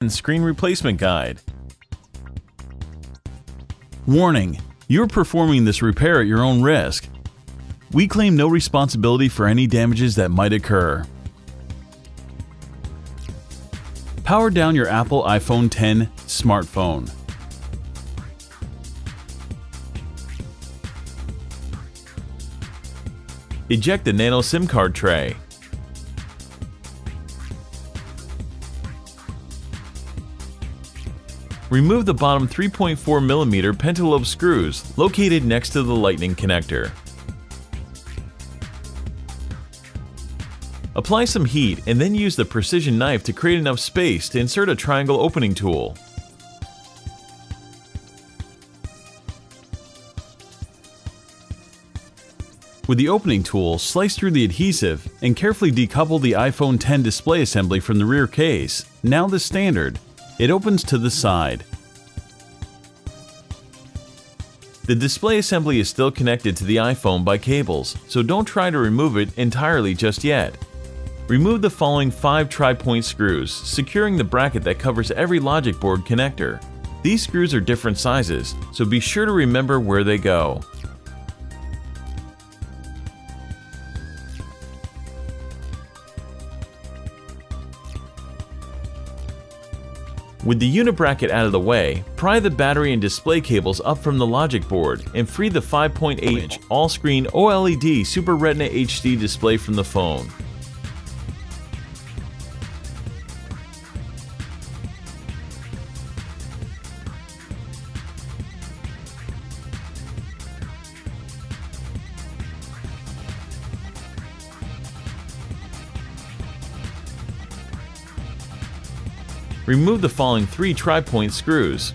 and screen replacement guide. Warning: you're performing this repair at your own risk. We claim no responsibility for any damages that might occur. Power down your Apple iPhone X smartphone. Eject the nano SIM card tray. Remove the bottom 3.4mm pentalobe screws located next to the lightning connector. Apply some heat and then use the precision knife to create enough space to insert a triangle opening tool. With the opening tool, slice through the adhesive and carefully decouple the iPhone X display assembly from the rear case. Now the standard. It opens to the side. The display assembly is still connected to the iPhone by cables, so don't try to remove it entirely just yet. Remove the following 5 tri-point screws, securing the bracket that covers every logic board connector. These screws are different sizes, so be sure to remember where they go. With the unit bracket out of the way, pry the battery and display cables up from the logic board and free the 5.8-inch all-screen OLED Super Retina HD display from the phone. Remove the following 3 tri-point screws.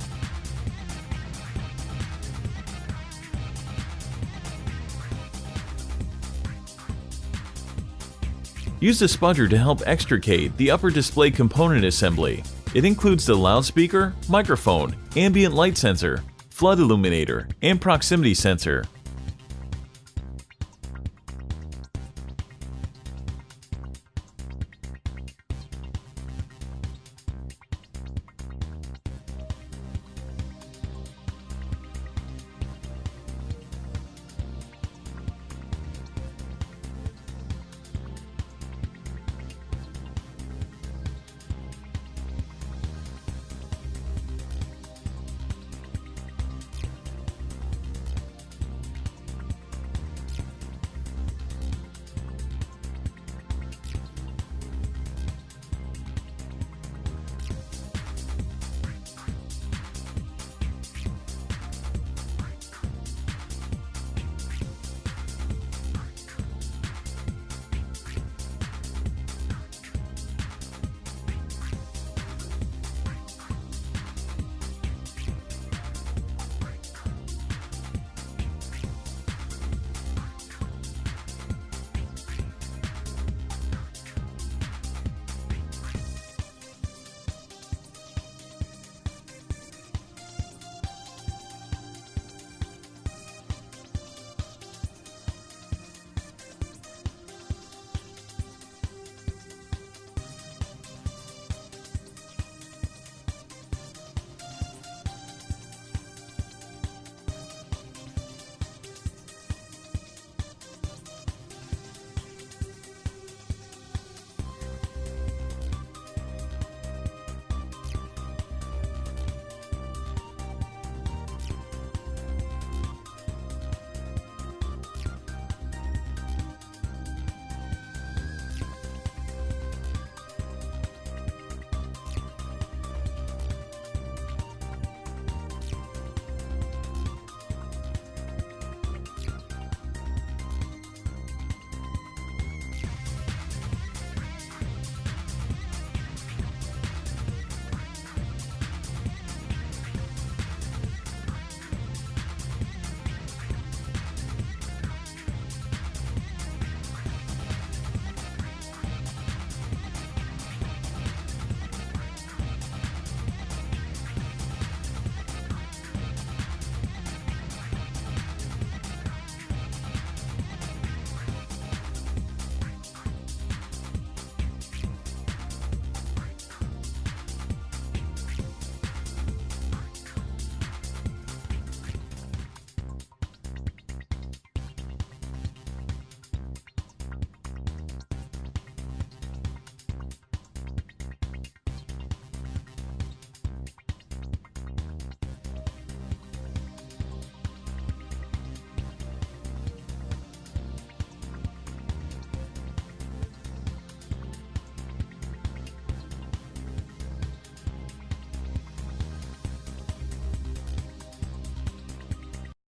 Use the spudger to help extricate the upper display component assembly. It includes the loudspeaker, microphone, ambient light sensor, flood illuminator, and proximity sensor.